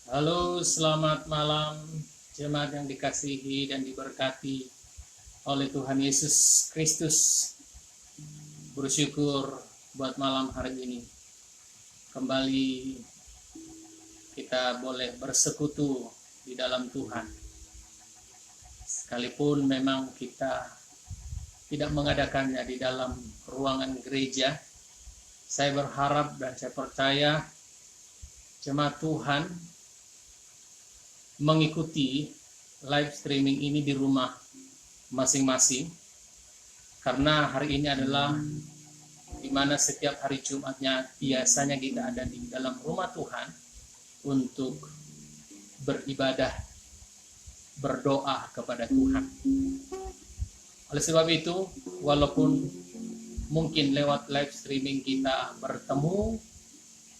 Halo, selamat malam jemaat yang dikasihi dan diberkati oleh Tuhan Yesus Kristus. Bersyukur buat malam hari ini. Kembali kita boleh bersekutu di dalam Tuhan. Sekalipun memang kita tidak mengadakannya di dalam ruangan gereja, saya berharap dan saya percaya jemaat Tuhan mengikuti live streaming ini di rumah masing-masing, karena hari ini adalah dimana setiap hari Jumatnya biasanya kita ada di dalam rumah Tuhan untuk beribadah, berdoa kepada Tuhan. Oleh sebab itu, walaupun mungkin lewat live streaming kita bertemu,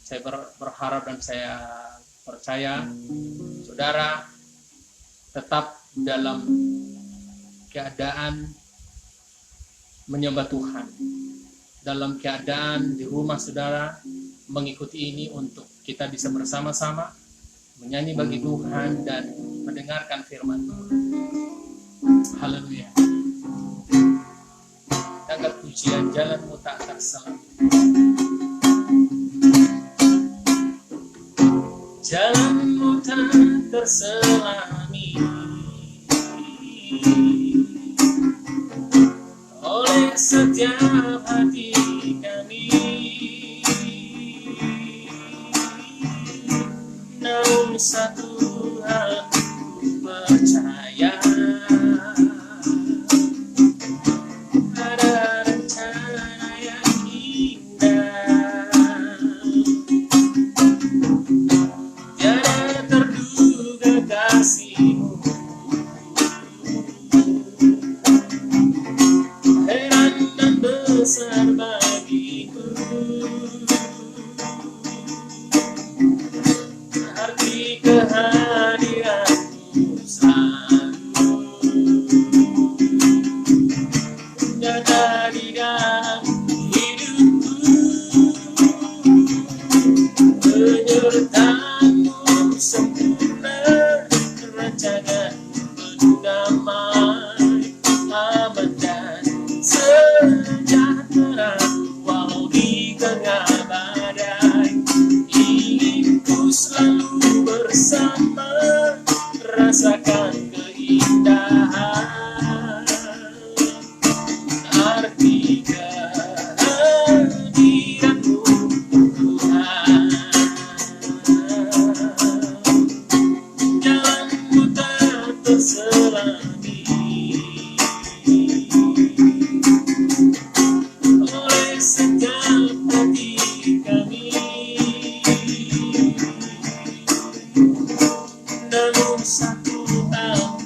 saya berharap dan saya percaya saudara tetap dalam keadaan menyembah Tuhan, dalam keadaan di rumah saudara mengikuti ini untuk kita bisa bersama-sama menyanyi bagi Tuhan dan mendengarkan firman Tuhan. Haleluya. Angkat pujian jalanmu tak terselam. Jalanmu tak terselami oleh setiap hati kami, namun satu hal ku percaya, ada rencana yang indah. Tiada terduga kasih-Mu, heran dan besar bagiku. Arti kehadiran-Mu selalu nyata di dalam hidupku. Penyertaan-Mu sempurna, rancangan penuh damai, aman dan sejahtera. Walau di tengah badai, ingin ku selalu bersama, rasakan keindahan arti kehadiran-Mu Tuhan. Jalanmu tak terselami oleh setiap hati kami, namun satu hal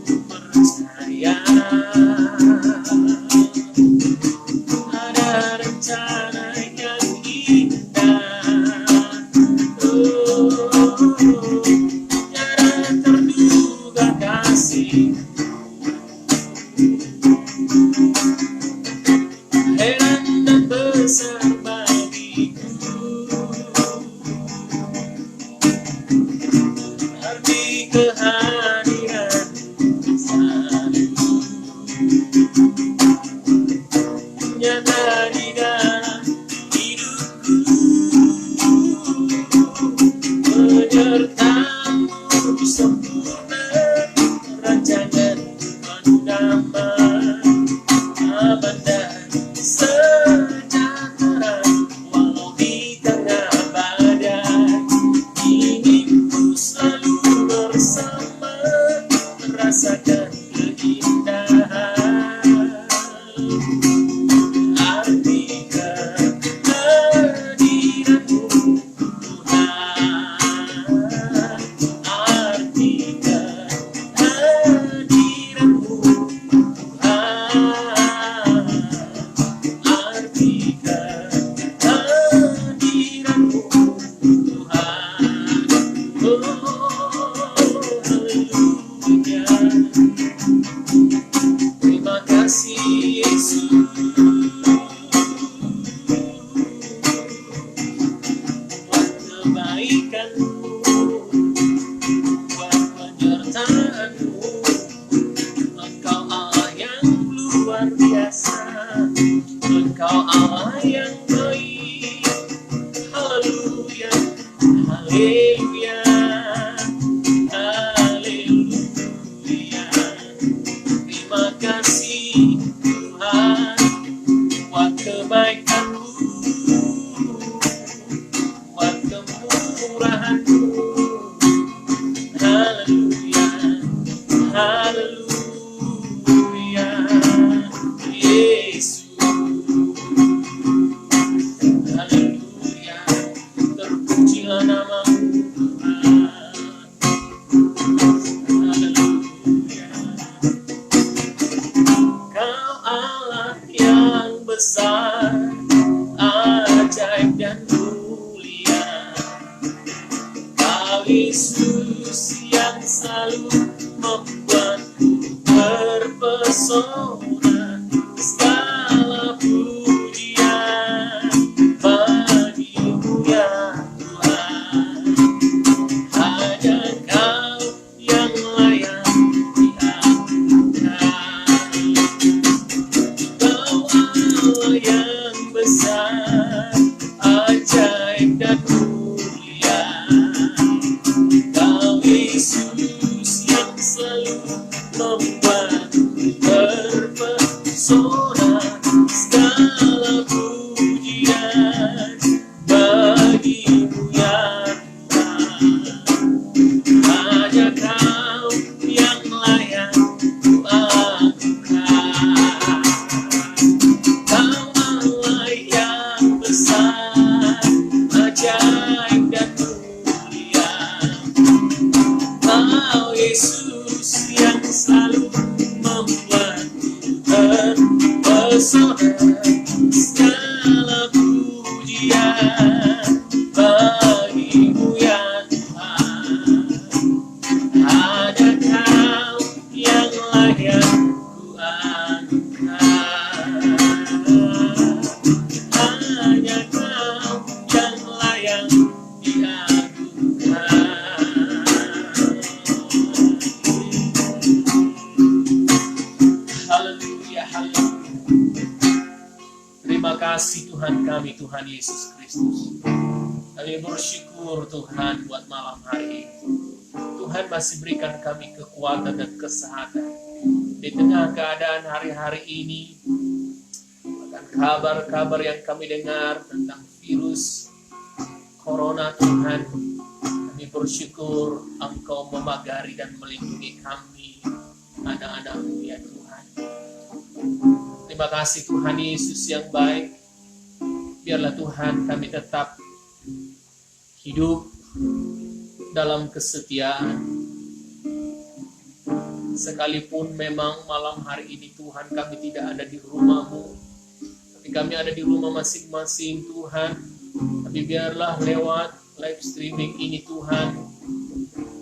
ku percaya, ada rencana yang indah. Tiada terduga kasih, heran dan besar bagiku. Arti kehadiran selalu nyata di dalam hidupku. Penyertaan-Mu sempurna, rancangan penuh damai, aman dan sejahtera. Walau di tengah badai, ingin ku selalu bersama, rasakan keindahan arti kehadiran-Mu Tuhan. Arti kehadiran-Mu Tuhan. Arti kehadiran-Mu Tuhan. Oh, haleluya. Terima kasih Yesus buat kebaikan-Mu. Haleluya, haleluya. Terima kasih Tuhan buat kebaikan-Mu, buat kemurahan-Mu. Haleluya, haleluya, Yesus. Haleluya, terpujilah nama-Mu Tuhan. Haleluya. Kau Allah yang besar, ajaib dan mulia. Kau Yesus yang selalu membuatku terpesona. Segala pujian bagi-Mu ya Tuhan. Hanya Kau yang layak diangkat. Kau Allah yang besar, ajaib dan mulia. Kau Yesus yang selalu membuatku terpesona. Segala pujian bagi-Mu ya Tuhan. Hanya Kau yang layak kuangkat. Kau Allah yang besar, ajaib dan mulia. Kau Yesus yang selalu membuatku terpesona. Segala pujian bagi-Mu ya Tuhan. Hanya Kau yang layak kuangkat. Hanya Kau yang layak diagungkan. Haleluya, haleluya. Terima kasih Tuhan kami, Tuhan Yesus Kristus. Kami bersyukur Tuhan buat malam hari ini. Tuhan masih berikan kami kekuatan dan kesehatan di tengah keadaan hari-hari ini. Bahkan kabar-kabar yang kami dengar tentang virus Corona, Tuhan, kami bersyukur Engkau memagari dan melindungi kami, anak-anak-Mu ya Tuhan. Terima kasih Tuhan Yesus yang baik. Biarlah Tuhan kami tetap hidup dalam kesetiaan. Sekalipun memang malam hari ini Tuhan kami tidak ada di rumah-Mu, tapi kami ada di rumah masing-masing Tuhan. Tapi biarlah lewat live streaming ini Tuhan,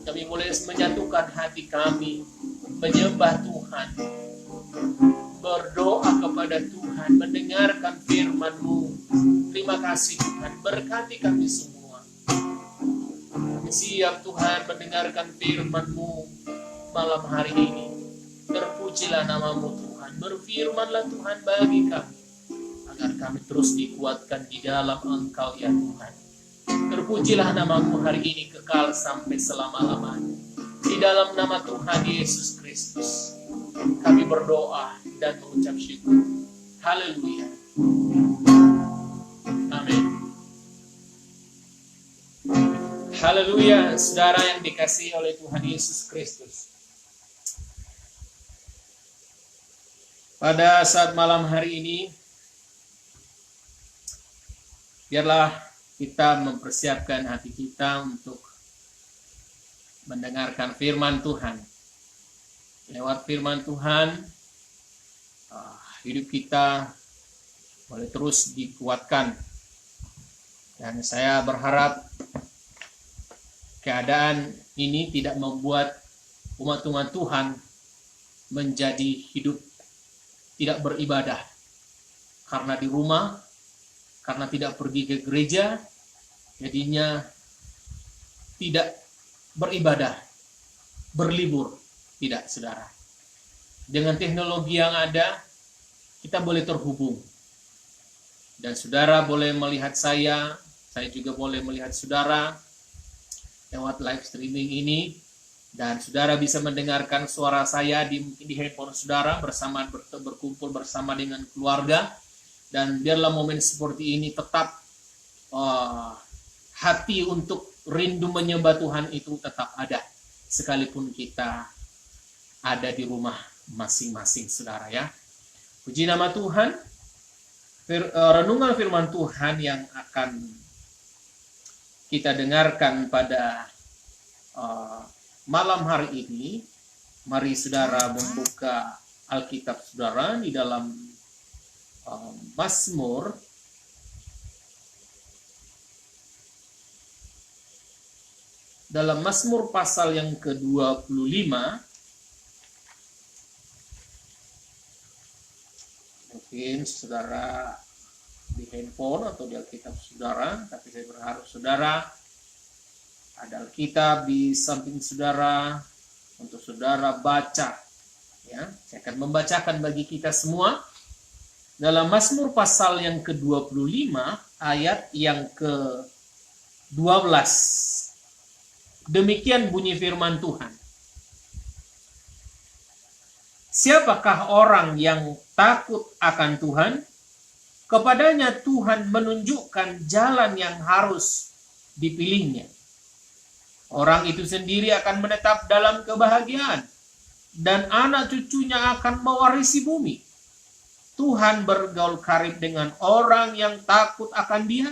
kami boleh menyatukan hati kami, menyembah Tuhan, berdoa kepada Tuhan, mendengarkan firman-Mu. Terima kasih Tuhan, berkati kami semua. Kami siap Tuhan mendengarkan firman-Mu malam hari ini. Terpujilah nama-Mu Tuhan, berfirmanlah Tuhan bagi kami, agar kami terus dikuatkan di dalam Engkau ya Tuhan. Terpujilah nama-Mu hari ini kekal sampai selama-lamanya. Di dalam nama Tuhan Yesus Kristus kami berdoa dan mengucap syukur. Haleluya. Amin. Haleluya, saudara yang dikasihi oleh Tuhan Yesus Kristus. Pada saat malam hari ini, biarlah kita mempersiapkan hati kita untuk mendengarkan firman Tuhan. Lewat firman Tuhan, hidup kita boleh terus dikuatkan. Dan saya berharap keadaan ini tidak membuat umat-umat Tuhan menjadi hidup tidak beribadah. Karena di rumah, karena tidak pergi ke gereja, jadinya tidak beribadah, berlibur. Tidak, saudara. Dengan teknologi yang ada, kita boleh terhubung. Dan saudara boleh melihat saya juga boleh melihat saudara. lewat live streaming ini, dan saudara bisa mendengarkan suara saya di handphone saudara berkumpul bersama dengan keluarga. Dan biarlah momen seperti ini tetap hati untuk rindu menyembah Tuhan itu tetap ada, sekalipun kita ada di rumah masing-masing saudara ya. Puji nama Tuhan. Renungan firman Tuhan yang akan kita dengarkan pada malam hari ini, mari saudara membuka Alkitab saudara di dalam Mazmur pasal yang ke-25. Mungkin saudara di handphone atau di Alkitab saudara, tapi saya berharap saudara ada Alkitab di samping saudara untuk saudara baca. Ya, saya akan membacakan bagi kita semua dalam Mazmur pasal yang ke-25 ayat yang ke-12. Demikian bunyi firman Tuhan. Siapakah orang yang takut akan Tuhan? Kepadanya Tuhan menunjukkan jalan yang harus dipilihnya. Orang itu sendiri akan menetap dalam kebahagiaan, dan anak cucunya akan mewarisi bumi. Tuhan bergaul karib dengan orang yang takut akan Dia,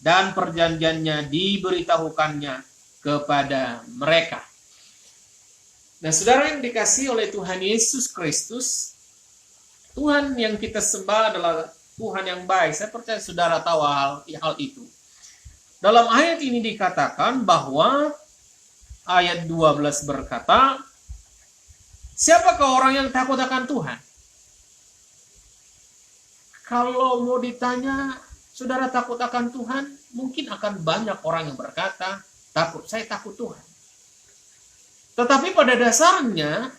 dan perjanjiannya diberitahukannya kepada mereka. Nah, saudara yang dikasihi oleh Tuhan Yesus Kristus, Tuhan yang kita sembah adalah Tuhan yang baik. Saya percaya saudara tahu hal itu. Dalam ayat ini dikatakan bahwa ayat 12 berkata, siapakah orang yang takut akan Tuhan? Kalau mau ditanya, saudara takut akan Tuhan, mungkin akan banyak orang yang berkata, saya takut Tuhan. Tetapi pada dasarnya,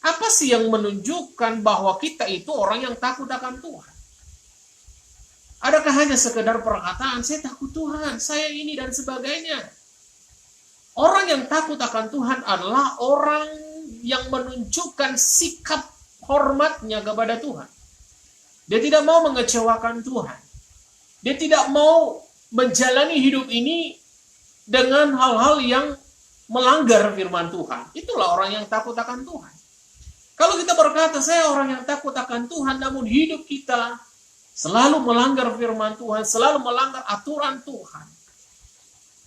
apa sih yang menunjukkan bahwa kita itu orang yang takut akan Tuhan? Adakah hanya sekedar perkataan, saya takut Tuhan, saya ini dan sebagainya? Orang yang takut akan Tuhan adalah orang yang menunjukkan sikap hormatnya kepada Tuhan. Dia tidak mau mengecewakan Tuhan. Dia tidak mau menjalani hidup ini dengan hal-hal yang melanggar firman Tuhan. Itulah orang yang takut akan Tuhan. Kalau kita berkata, saya orang yang takut akan Tuhan, namun hidup kita selalu melanggar firman Tuhan, selalu melanggar aturan Tuhan.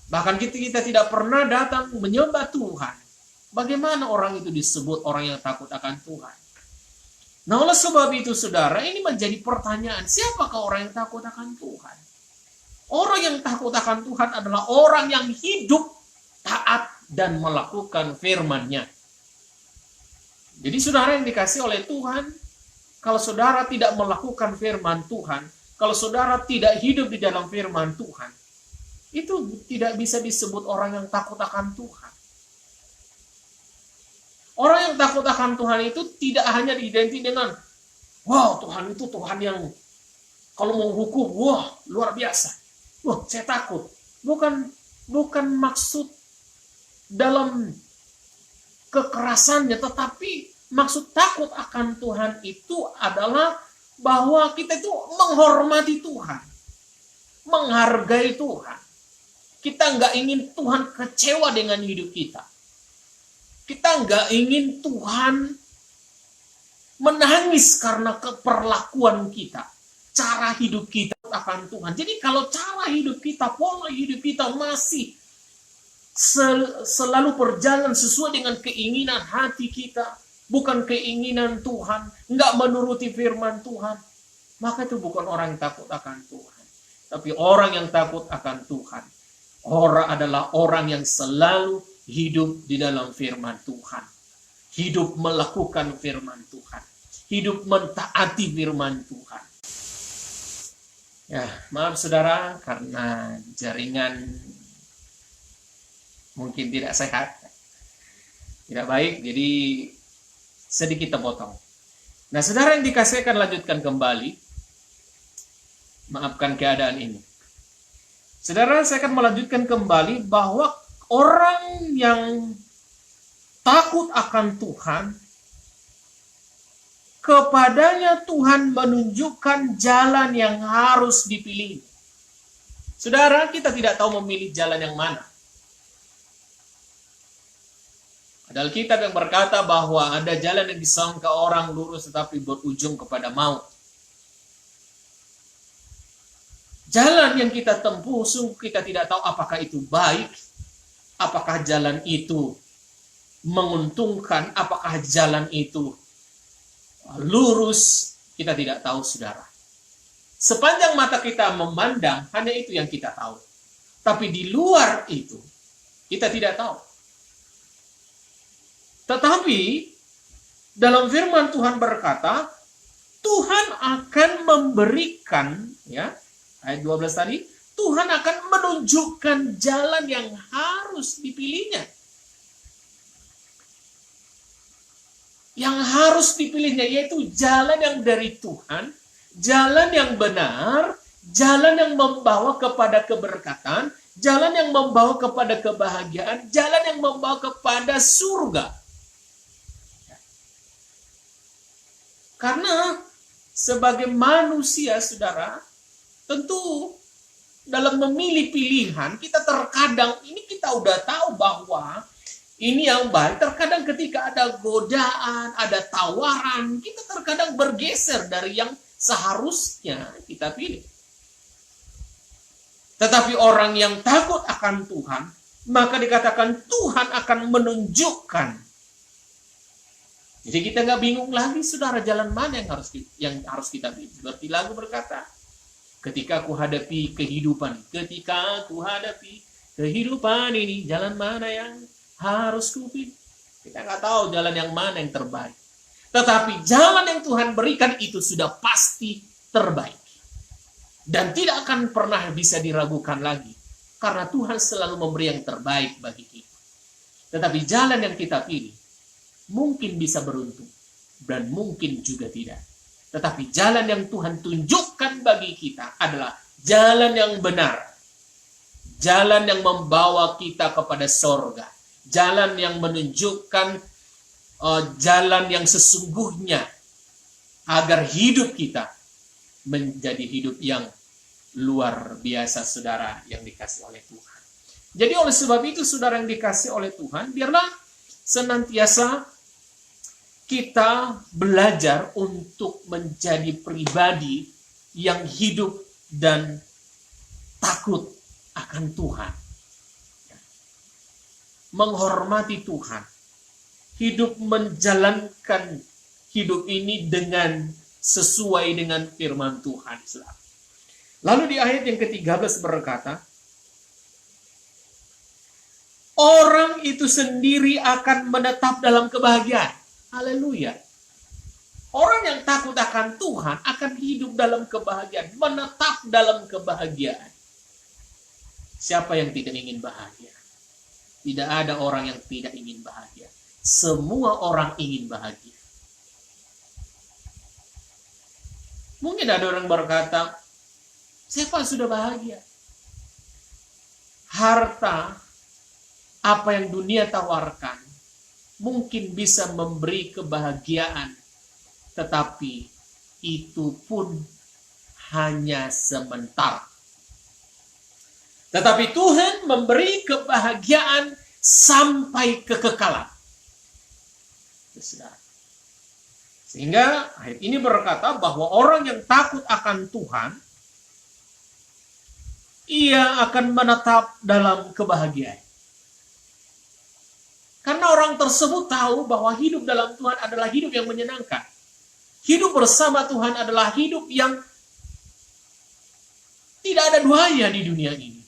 Bahkan kita tidak pernah datang menyembah Tuhan. Bagaimana orang itu disebut orang yang takut akan Tuhan? Nah, oleh sebab itu, saudara, ini menjadi pertanyaan, siapakah orang yang takut akan Tuhan? Orang yang takut akan Tuhan adalah orang yang hidup taat dan melakukan firman-Nya. Jadi saudara yang dikasih oleh Tuhan, kalau saudara tidak melakukan firman Tuhan, kalau saudara tidak hidup di dalam firman Tuhan, itu tidak bisa disebut orang yang takut akan Tuhan. Orang yang takut akan Tuhan itu tidak hanya diidenti dengan, wow, Tuhan itu Tuhan yang kalau mau hukum, wah, luar biasa. Wah, saya takut. Bukan maksud dalam kekerasannya, tetapi maksud takut akan Tuhan itu adalah bahwa kita itu menghormati Tuhan, menghargai Tuhan. Kita nggak ingin Tuhan kecewa dengan hidup kita. Kita nggak ingin Tuhan menangis karena keperlakuan kita, cara hidup kita akan Tuhan. Jadi kalau cara hidup kita, pola hidup kita masih selalu berjalan sesuai dengan keinginan hati kita, bukan keinginan Tuhan, nggak menuruti firman Tuhan, maka itu bukan orang yang takut akan Tuhan. Tapi orang yang takut akan Tuhan, adalah orang yang selalu hidup di dalam firman Tuhan, hidup melakukan firman Tuhan, hidup mentaati firman Tuhan. Ya, maaf saudara, karena jaringan mungkin tidak sehat, tidak baik, jadi sedikit terpotong. Nah, saudara yang dikasih, akan lanjutkan kembali. Maafkan keadaan ini. Saudara, saya akan melanjutkan kembali bahwa orang yang takut akan Tuhan, kepadanya Tuhan menunjukkan jalan yang harus dipilih. Saudara, kita tidak tahu memilih jalan yang mana. Ada Alkitab yang berkata bahwa ada jalan yang disangka orang lurus tetapi berujung kepada maut. Jalan yang kita tempuh, sungguh kita tidak tahu apakah itu baik, apakah jalan itu menguntungkan, apakah jalan itu lurus, kita tidak tahu, saudara. Sepanjang mata kita memandang, hanya itu yang kita tahu. Tapi di luar itu, kita tidak tahu. Tetapi, dalam firman Tuhan berkata, Tuhan akan memberikan, ya, ayat 12 tadi, Tuhan akan menunjukkan jalan yang harus dipilihnya. Yang harus dipilihnya yaitu jalan yang dari Tuhan, jalan yang benar, jalan yang membawa kepada keberkatan, jalan yang membawa kepada kebahagiaan, jalan yang membawa kepada surga. Karena sebagai manusia, saudara, tentu dalam memilih pilihan, kita terkadang, ini kita udah tahu bahwa ini yang baik. Terkadang ketika ada godaan, ada tawaran, kita terkadang bergeser dari yang seharusnya kita pilih. Tetapi orang yang takut akan Tuhan, maka dikatakan Tuhan akan menunjukkan. Jadi kita nggak bingung lagi, saudara, jalan mana yang harus kita pilih. Seperti lagu berkata, ketika aku hadapi kehidupan ini, jalan mana yang harus kupilih. Kita nggak tahu jalan yang mana yang terbaik. Tetapi jalan yang Tuhan berikan itu sudah pasti terbaik. Dan tidak akan pernah bisa diragukan lagi. Karena Tuhan selalu memberi yang terbaik bagi kita. Tetapi jalan yang kita pilih mungkin bisa beruntung. Dan mungkin juga tidak. Tetapi jalan yang Tuhan tunjukkan bagi kita adalah jalan yang benar. Jalan yang membawa kita kepada sorga. Jalan yang menunjukkan jalan yang sesungguhnya agar hidup kita menjadi hidup yang luar biasa, saudara yang dikasih oleh Tuhan. Jadi oleh sebab itu, saudara yang dikasih oleh Tuhan, biarlah senantiasa kita belajar untuk menjadi pribadi yang hidup dan takut akan Tuhan. Menghormati Tuhan, hidup menjalankan hidup ini dengan sesuai dengan firman Tuhan. Lalu di ayat yang ke-13 berkata, orang itu sendiri akan menetap dalam kebahagiaan. Haleluya. Orang yang takut akan Tuhan akan hidup dalam kebahagiaan, menetap dalam kebahagiaan. Siapa yang tidak ingin bahagia? Tidak ada orang yang tidak ingin bahagia. Semua orang ingin bahagia. Mungkin ada orang berkata, siapa sudah bahagia? Harta, apa yang dunia tawarkan, mungkin bisa memberi kebahagiaan. Tetapi itu pun hanya sementara. Tetapi Tuhan memberi kebahagiaan sampai kekekalan. Sehingga ayat ini berkata bahwa orang yang takut akan Tuhan, ia akan menetap dalam kebahagiaan. Karena orang tersebut tahu bahwa hidup dalam Tuhan adalah hidup yang menyenangkan. Hidup bersama Tuhan adalah hidup yang tidak ada duanya di dunia ini.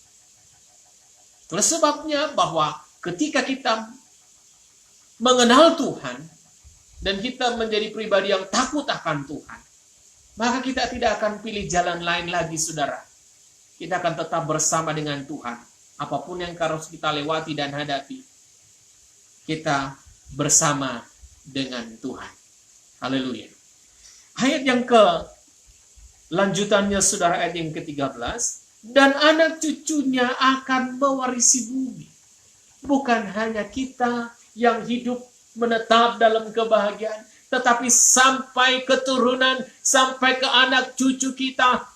Itulah sebabnya bahwa ketika kita mengenal Tuhan dan kita menjadi pribadi yang takut akan Tuhan, maka kita tidak akan pilih jalan lain lagi, saudara. Kita akan tetap bersama dengan Tuhan. Apapun yang harus kita lewati dan hadapi, kita bersama dengan Tuhan. Haleluya. Ayat yang lanjutannya, saudara, ayat yang ke-13. Dan anak cucunya akan mewarisi bumi. bukan hanya kita yang hidup menetap dalam kebahagiaan, tetapi sampai keturunan, sampai ke anak cucu kita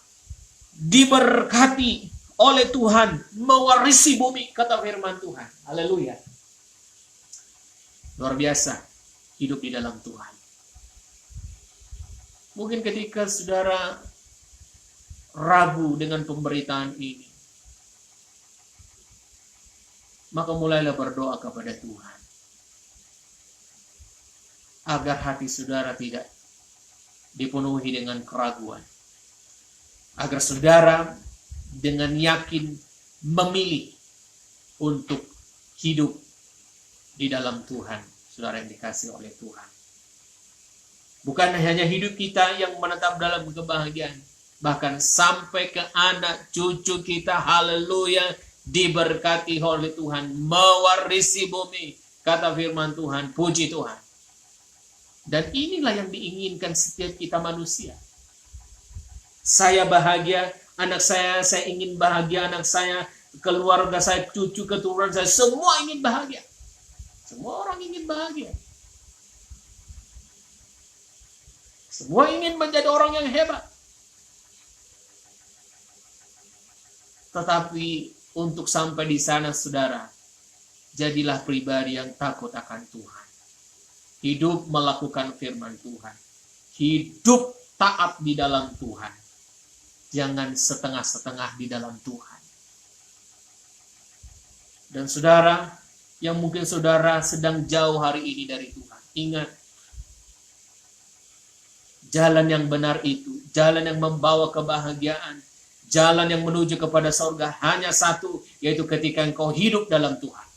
diberkati oleh Tuhan, mewarisi bumi, kata firman Tuhan. Haleluya. Luar biasa hidup di dalam Tuhan. Mungkin ketika saudara ragu dengan pemberitaan ini, maka mulailah berdoa kepada Tuhan agar hati saudara tidak dipenuhi dengan keraguan, agar saudara dengan yakin memilih untuk hidup di dalam Tuhan, saudara yang dikasihi oleh Tuhan. Bukan hanya hidup kita yang menetap dalam kebahagiaan, bahkan sampai ke anak cucu kita, haleluya, diberkati oleh Tuhan, mewarisi bumi, kata firman Tuhan. Puji Tuhan. Dan inilah yang diinginkan setiap kita manusia. Saya bahagia, anak saya ingin bahagia, anak saya, keluarga saya, cucu keturunan saya, semua ingin bahagia. Semua orang ingin bahagia. Semua ingin menjadi orang yang hebat. Tetapi untuk sampai di sana, saudara, jadilah pribadi yang takut akan Tuhan. Hidup melakukan firman Tuhan. Hidup taat di dalam Tuhan. Jangan setengah-setengah di dalam Tuhan. Dan saudara, yang mungkin saudara sedang jauh hari ini dari Tuhan, ingat, jalan yang benar itu, jalan yang membawa kebahagiaan, jalan yang menuju kepada surga hanya satu, yaitu ketika engkau hidup dalam Tuhan.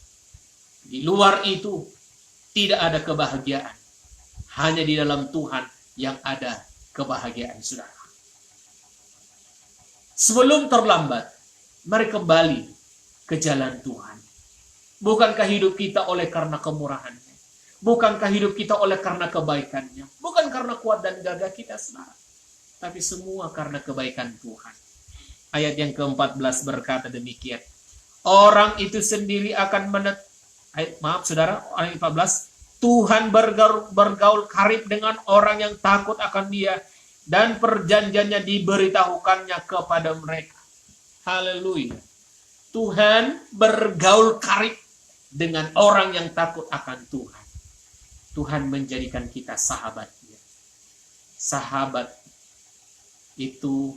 Di luar itu tidak ada kebahagiaan. Hanya di dalam Tuhan yang ada kebahagiaan, saudara. Sebelum terlambat, mari kembali ke jalan Tuhan. Bukankah hidup kita oleh karena kemurahannya? Bukankah hidup kita oleh karena kebaikannya? Bukan karena kuat dan gagah kita, saudara. Tapi semua karena kebaikan Tuhan. Ayat yang ke-14 berkata demikian. Orang itu sendiri akan saudara, ayat 14. Tuhan bergaul karib dengan orang yang takut akan Dia, dan perjanjiannya diberitahukannya kepada mereka. Haleluya. Tuhan bergaul karib dengan orang yang takut akan Tuhan. Tuhan menjadikan kita sahabatnya. Sahabat itu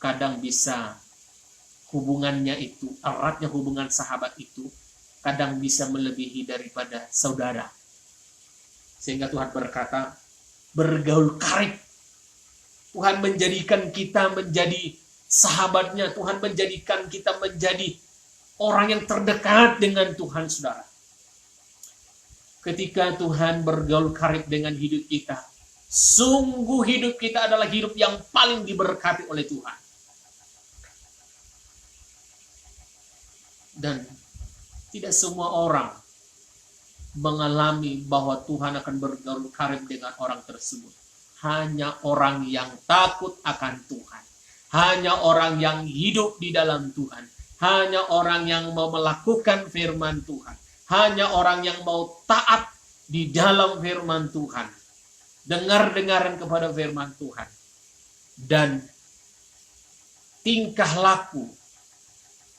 kadang bisa hubungannya itu, eratnya hubungan sahabat itu kadang bisa melebihi daripada saudara. Sehingga Tuhan berkata, bergaul karib. Tuhan menjadikan kita menjadi sahabatnya. Tuhan menjadikan kita menjadi orang yang terdekat dengan Tuhan, saudara. Ketika Tuhan bergaul karib dengan hidup kita, sungguh hidup kita adalah hidup yang paling diberkati oleh Tuhan. Dan tidak semua orang mengalami bahwa Tuhan akan bergaul karib dengan orang tersebut. Hanya orang yang takut akan Tuhan. Hanya orang yang hidup di dalam Tuhan. Hanya orang yang mau melakukan firman Tuhan. Hanya orang yang mau taat di dalam firman Tuhan. Dengar-dengaran kepada firman Tuhan. Dan tingkah laku,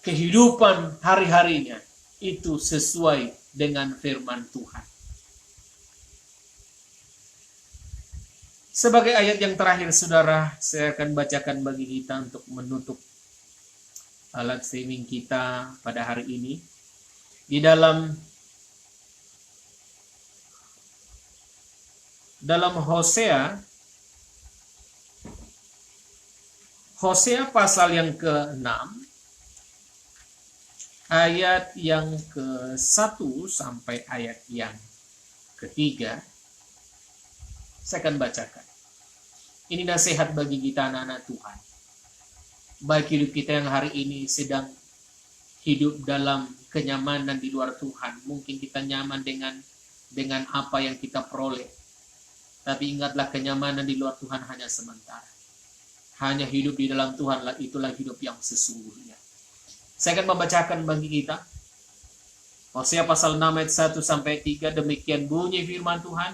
kehidupan hari-harinya, itu sesuai dengan firman Tuhan. Sebagai ayat yang terakhir, saudara, saya akan bacakan bagi kita untuk menutup alat streaming kita pada hari ini. Di dalam Hosea pasal yang ke-6 ayat yang ke-1 sampai ayat yang ke-3, saya akan bacakan. Ini nasihat bagi kita anak-anak Tuhan. Baik hidup kita yang hari ini sedang hidup dalam kenyamanan di luar Tuhan. Mungkin kita nyaman dengan apa yang kita peroleh. Tapi ingatlah, kenyamanan di luar Tuhan hanya sementara. Hanya hidup di dalam Tuhan, itulah hidup yang sesungguhnya. Saya akan membacakan bagi kita Hosea pasal 6 ayat 1 sampai 3, demikian bunyi firman Tuhan.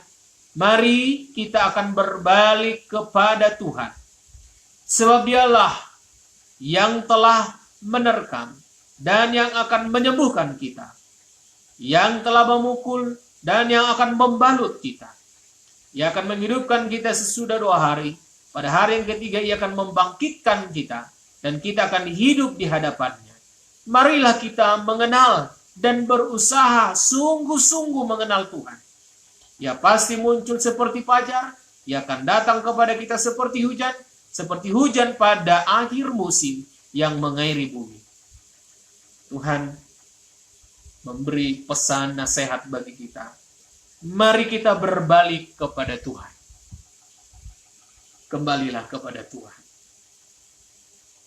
Mari kita akan berbalik kepada Tuhan. Sebab dialah yang telah menerkam dan yang akan menyembuhkan kita. Yang telah memukul dan yang akan membalut kita. Ia akan menghidupkan kita sesudah 2 hari. Pada hari yang ketiga ia akan membangkitkan kita. Dan kita akan hidup di hadapannya. Marilah kita mengenal dan berusaha sungguh-sungguh mengenal Tuhan. Ia pasti muncul seperti fajar. Ia akan datang kepada kita seperti hujan pada akhir musim yang mengairi bumi. Tuhan memberi pesan nasihat bagi kita. Mari kita berbalik kepada Tuhan. Kembalilah kepada Tuhan.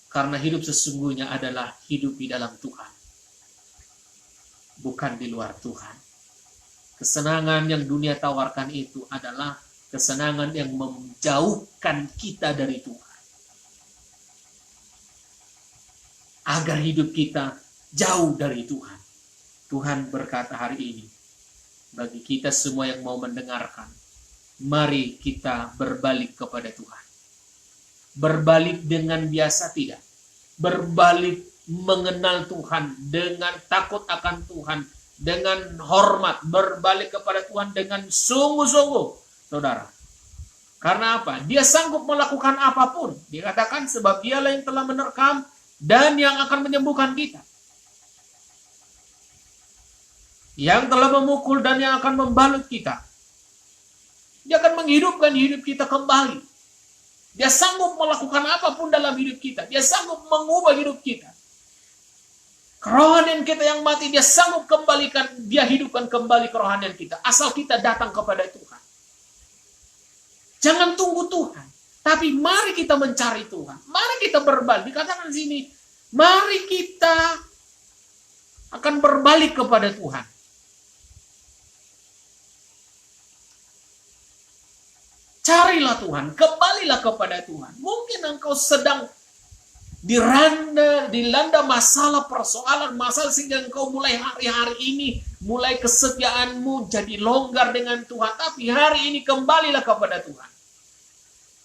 Karena hidup sesungguhnya adalah hidup di dalam Tuhan. Bukan di luar Tuhan. Kesenangan yang dunia tawarkan itu adalah kesenangan yang menjauhkan kita dari Tuhan. Agar hidup kita jauh dari Tuhan. Tuhan berkata hari ini, bagi kita semua yang mau mendengarkan, mari kita berbalik kepada Tuhan. Berbalik dengan biasa tidak. Berbalik mengenal Tuhan dengan takut akan Tuhan, dengan hormat, berbalik kepada Tuhan dengan sungguh-sungguh, saudara. Karena apa? Dia sanggup melakukan apapun. Dikatakan sebab dialah yang telah menerkam dan yang akan menyembuhkan kita. Yang telah memukul dan yang akan membalut kita. Dia akan menghidupkan hidup kita kembali. Dia sanggup melakukan apapun dalam hidup kita. Dia sanggup mengubah hidup kita. Kerohanian kita yang mati, dia sanggup kembalikan, dia hidupkan kembali kerohanian kita. Asal kita datang kepada Tuhan. Jangan tunggu Tuhan. Tapi mari kita mencari Tuhan. Mari kita berbalik. Dikatakan di sini, mari kita akan berbalik kepada Tuhan. Carilah Tuhan, kembalilah kepada Tuhan. Mungkin engkau sedang dilanda masalah, persoalan, masalah sehingga engkau mulai hari-hari ini, mulai kesetiaanmu jadi longgar dengan Tuhan. Tapi hari ini kembalilah kepada Tuhan.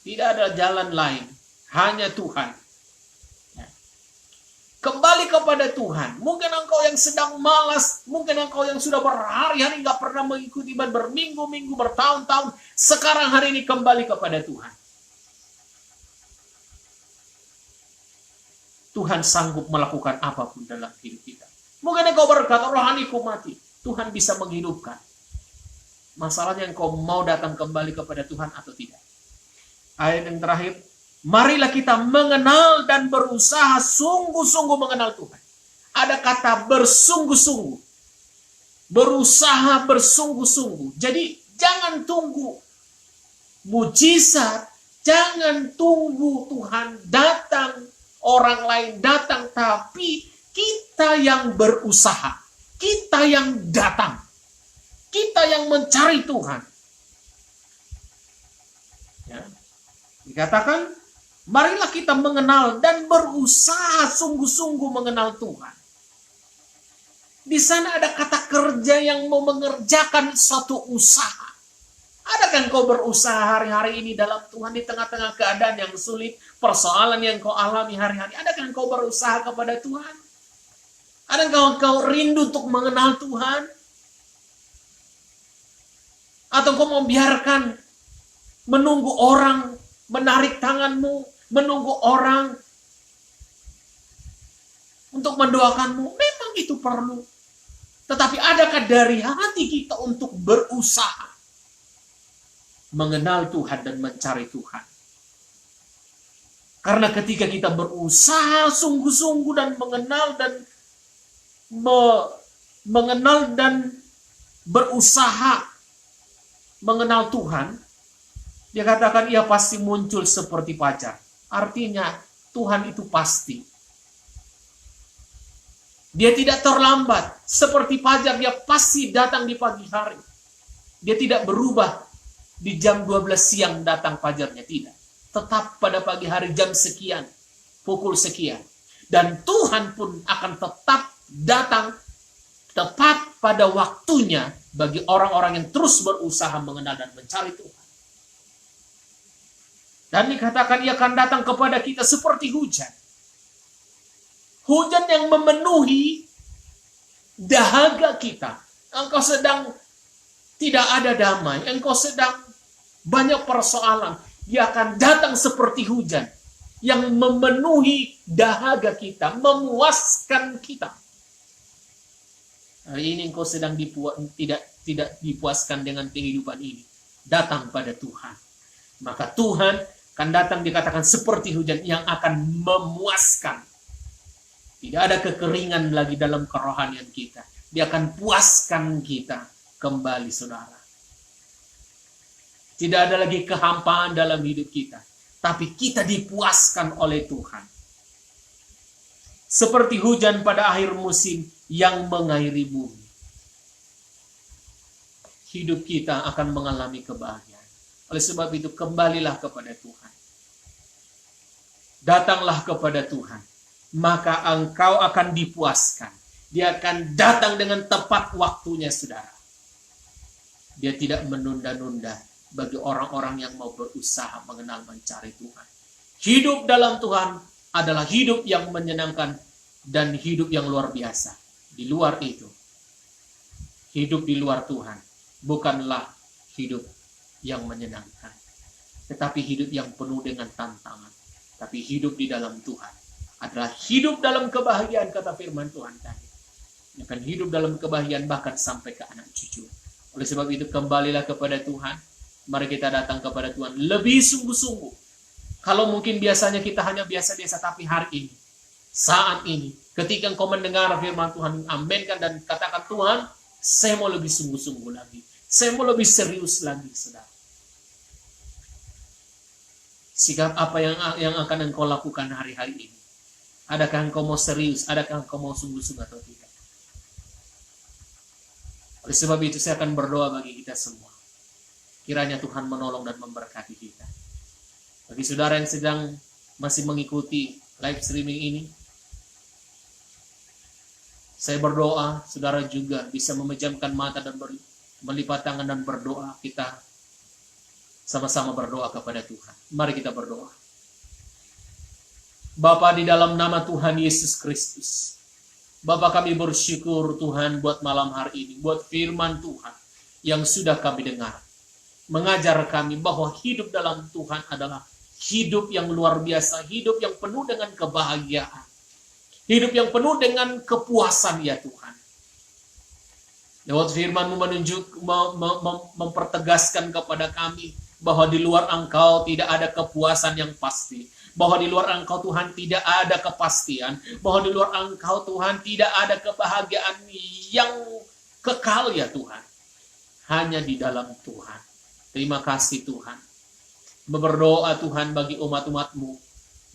Tidak ada jalan lain, hanya Tuhan. Kembali kepada Tuhan. Mungkin engkau yang sedang malas, mungkin engkau yang sudah berhari-hari nggak pernah mengikuti ibadah, berminggu-minggu, bertahun-tahun. Sekarang hari ini kembali kepada Tuhan. Tuhan sanggup melakukan apapun dalam hidup kita. Mungkin engkau berkata, rohaniku mati. Tuhan bisa menghidupkan. Masalahnya engkau mau datang kembali kepada Tuhan atau tidak. Ayat yang terakhir. Marilah kita mengenal dan berusaha sungguh-sungguh mengenal Tuhan. Ada kata bersungguh-sungguh. Berusaha bersungguh-sungguh. Jadi jangan tunggu mujizat. Jangan tunggu Tuhan datang. Orang lain datang. Tapi kita yang berusaha. Kita yang datang. Kita yang mencari Tuhan. Ya. Dikatakan, marilah kita mengenal dan berusaha sungguh-sungguh mengenal Tuhan. Di sana ada kata kerja yang mau mengerjakan suatu usaha. Adakah engkau berusaha hari-hari ini dalam Tuhan di tengah-tengah keadaan yang sulit, persoalan yang kau alami hari-hari? Adakah engkau berusaha kepada Tuhan? Adakah engkau rindu untuk mengenal Tuhan? Atau engkau membiarkan menunggu orang menarik tanganmu, menunggu orang untuk mendoakanmu? Memang itu perlu. Tetapi adakah dari hati kita untuk berusaha mengenal Tuhan dan mencari Tuhan? Karena ketika kita berusaha sungguh-sungguh dan mengenal dan berusaha mengenal Tuhan, dia katakan ia pasti muncul seperti fajar. Artinya Tuhan itu pasti. Dia tidak terlambat. Seperti fajar dia pasti datang di pagi hari. Dia tidak berubah di jam 12 siang datang fajarnya. Tidak. Tetap pada pagi hari jam sekian. Pukul sekian. Dan Tuhan pun akan tetap datang tepat pada waktunya bagi orang-orang yang terus berusaha mengenal dan mencari Tuhan. Dan dikatakan ia akan datang kepada kita seperti hujan. Hujan yang memenuhi dahaga kita. Engkau sedang tidak ada damai. Engkau sedang banyak persoalan. Dia akan datang seperti hujan yang memenuhi dahaga kita, memuaskan kita. Hari ini engkau sedang tidak dipuaskan dengan kehidupan ini. Datang pada Tuhan. Maka Tuhan akan datang dikatakan seperti hujan yang akan memuaskan. Tidak ada kekeringan lagi dalam kerohanian kita. Dia akan puaskan kita kembali, saudara. Tidak ada lagi kehampaan dalam hidup kita. Tapi kita dipuaskan oleh Tuhan. Seperti hujan pada akhir musim yang mengairi bumi. Hidup kita akan mengalami kebahagiaan. Oleh sebab itu, kembalilah kepada Tuhan. Datanglah kepada Tuhan. Maka engkau akan dipuaskan. Dia akan datang dengan tepat waktunya, saudara. Dia tidak menunda-nunda bagi orang-orang yang mau berusaha mengenal mencari Tuhan. Hidup dalam Tuhan adalah hidup yang menyenangkan dan hidup yang luar biasa. Di luar itu, hidup di luar Tuhan bukanlah hidup yang menyenangkan, tetapi hidup yang penuh dengan tantangan. Tapi hidup di dalam Tuhan adalah hidup dalam kebahagiaan, kata firman Tuhan tadi. Akan hidup dalam kebahagiaan bahkan sampai ke anak cucu. Oleh sebab itu, kembalilah kepada Tuhan. Mari kita datang kepada Tuhan lebih sungguh-sungguh. Kalau mungkin biasanya kita hanya biasa-biasa, tapi hari ini, saat ini, ketika engkau mendengar firman Tuhan, amenkan dan katakan, Tuhan, saya mau lebih sungguh-sungguh lagi. Saya mau lebih serius lagi, saudara. Sikap apa yang akan engkau lakukan hari-hari ini? Adakah engkau mau serius? Adakah engkau mau sungguh-sungguh atau tidak? Oleh sebab itu saya akan berdoa bagi kita semua. Kiranya Tuhan menolong dan memberkati kita. Bagi saudara yang sedang masih mengikuti live streaming ini, saya berdoa saudara juga bisa memejamkan mata dan melipat tangan dan berdoa. Kita sama-sama berdoa kepada Tuhan. Mari kita berdoa. Bapa, di dalam nama Tuhan Yesus Kristus, Bapa, kami bersyukur Tuhan buat malam hari ini, buat firman Tuhan yang sudah kami dengar. Mengajar kami bahwa hidup dalam Tuhan adalah hidup yang luar biasa, hidup yang penuh dengan kebahagiaan, hidup yang penuh dengan kepuasan ya Tuhan. Lewat firman-Mu mempertegaskan kepada kami bahwa di luar Engkau tidak ada kepuasan yang pasti. Bahwa di luar Engkau Tuhan tidak ada kepastian. Bahwa di luar Engkau Tuhan tidak ada kebahagiaan yang kekal ya Tuhan. Hanya di dalam Tuhan. Terima kasih Tuhan. Berdoa Tuhan bagi umat-umat-Mu.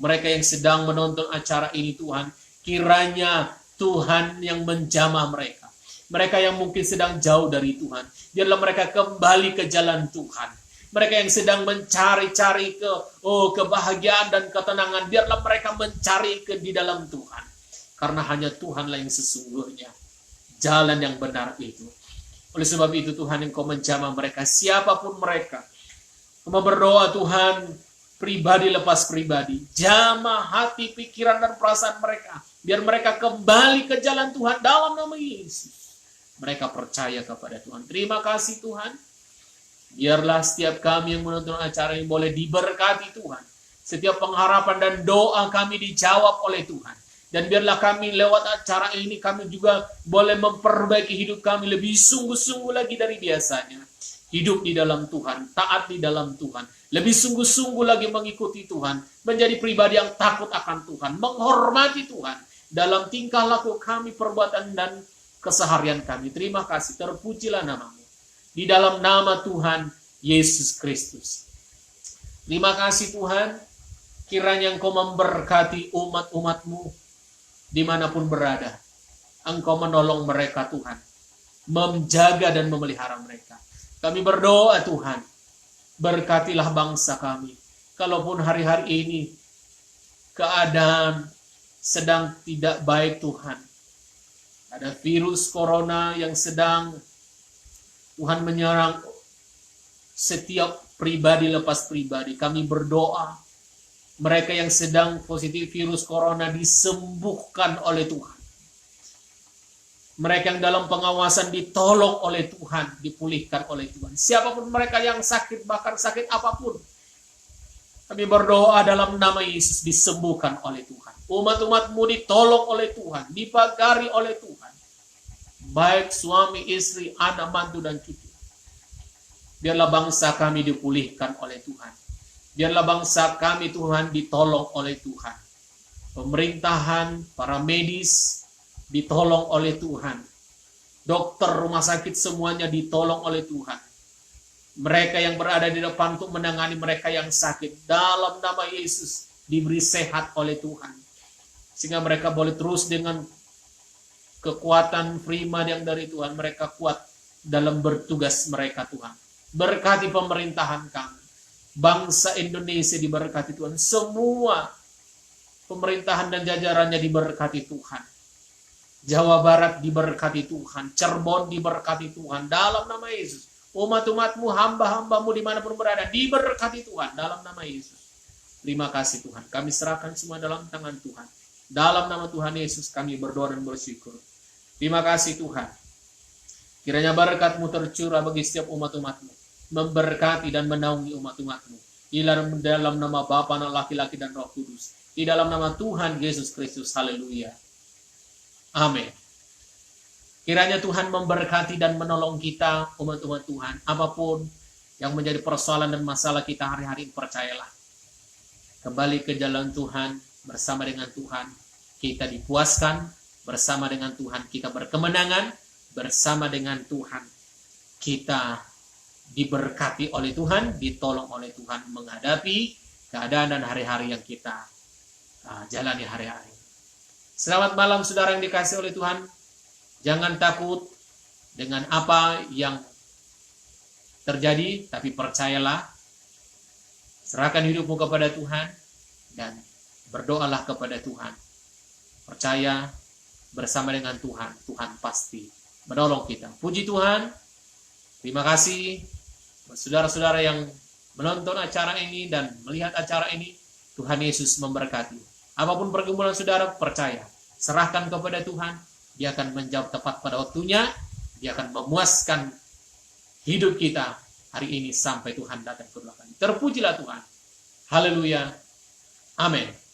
Mereka yang sedang menonton acara ini Tuhan. Kiranya Tuhan yang menjamah mereka. Mereka yang mungkin sedang jauh dari Tuhan. Biarlah mereka kembali ke jalan Tuhan. Mereka yang sedang mencari-cari kebahagiaan dan ketenangan, biarlah mereka mencari di dalam Tuhan. Karena hanya Tuhanlah yang sesungguhnya jalan yang benar itu. Oleh sebab itu Tuhan, Engkau menjamah mereka, siapapun mereka. Kau berdoa Tuhan, pribadi lepas pribadi. Jamah hati, pikiran, dan perasaan mereka. Biar mereka kembali ke jalan Tuhan dalam nama Yesus. Mereka percaya kepada Tuhan. Terima kasih Tuhan. Biarlah setiap kami yang menonton acara ini boleh diberkati Tuhan. Setiap pengharapan dan doa kami dijawab oleh Tuhan. Dan biarlah kami lewat acara ini kami juga boleh memperbaiki hidup kami lebih sungguh-sungguh lagi dari biasanya. Hidup di dalam Tuhan, taat di dalam Tuhan. Lebih sungguh-sungguh lagi mengikuti Tuhan. Menjadi pribadi yang takut akan Tuhan. Menghormati Tuhan. Dalam tingkah laku kami, perbuatan dan keseharian kami. Terima kasih, terpujilah nama-Mu. Di dalam nama Tuhan Yesus Kristus. Terima kasih Tuhan. Kiranya Engkau memberkati umat-umat-Mu dimanapun berada. Engkau menolong mereka Tuhan. Menjaga dan memelihara mereka. Kami berdoa Tuhan. Berkatilah bangsa kami. Kalaupun hari-hari ini keadaan sedang tidak baik Tuhan. Ada virus corona yang sedang Tuhan menyerang setiap pribadi lepas pribadi. Kami berdoa mereka yang sedang positif virus corona disembuhkan oleh Tuhan. Mereka yang dalam pengawasan ditolong oleh Tuhan, dipulihkan oleh Tuhan. Siapapun mereka yang sakit, bahkan sakit apapun, kami berdoa dalam nama Yesus disembuhkan oleh Tuhan. Umat-umatmu ditolong oleh Tuhan, dipagari oleh Tuhan. Baik suami, istri, anak, mantu, dan cucu. Biarlah bangsa kami dipulihkan oleh Tuhan. Biarlah bangsa kami Tuhan ditolong oleh Tuhan. Pemerintahan, para medis ditolong oleh Tuhan. Dokter rumah sakit semuanya ditolong oleh Tuhan. Mereka yang berada di depan untuk menangani mereka yang sakit, dalam nama Yesus diberi sehat oleh Tuhan. Sehingga mereka boleh terus dengan kekuatan firman yang dari Tuhan, mereka kuat dalam bertugas mereka Tuhan. Berkati pemerintahan kami. Bangsa Indonesia diberkati Tuhan. Semua pemerintahan dan jajarannya diberkati Tuhan. Jawa Barat diberkati Tuhan. Cirebon diberkati Tuhan. Dalam nama Yesus. Umat-umatmu, hamba-hambamu dimanapun berada, diberkati Tuhan. Dalam nama Yesus. Terima kasih Tuhan. Kami serahkan semua dalam tangan Tuhan. Dalam nama Tuhan Yesus kami berdoa dan bersyukur. Terima kasih Tuhan. Kiranya berkat-Mu tercurah bagi setiap umat-umat-Mu. Memberkati dan menaungi umat-umat-Mu. Di dalam nama Bapa, Anak, Laki-laki, dan Roh Kudus. Di dalam nama Tuhan Yesus Kristus. Haleluya. Amin. Kiranya Tuhan memberkati dan menolong kita, umat-umat Tuhan. Apapun yang menjadi persoalan dan masalah kita hari-hari, percayalah. Kembali ke jalan Tuhan, bersama dengan Tuhan. Kita dipuaskan, bersama dengan Tuhan. Kita berkemenangan, bersama dengan Tuhan. Kita diberkati oleh Tuhan, ditolong oleh Tuhan menghadapi keadaan dan hari-hari yang kita jalani hari-hari. Selamat malam saudara yang dikasihi oleh Tuhan. Jangan takut dengan apa yang terjadi, tapi percayalah. Serahkan hidupmu kepada Tuhan dan berdoalah kepada Tuhan. Percaya bersama dengan Tuhan. Tuhan pasti menolong kita. Puji Tuhan. Terima kasih saudara-saudara yang menonton acara ini dan melihat acara ini. Tuhan Yesus memberkati. Apapun pergumulan saudara, percaya. Serahkan kepada Tuhan. Dia akan menjawab tepat pada waktunya. Dia akan memuaskan hidup kita hari ini sampai Tuhan datang kedua kali. Terpujilah Tuhan. Haleluya. Amin.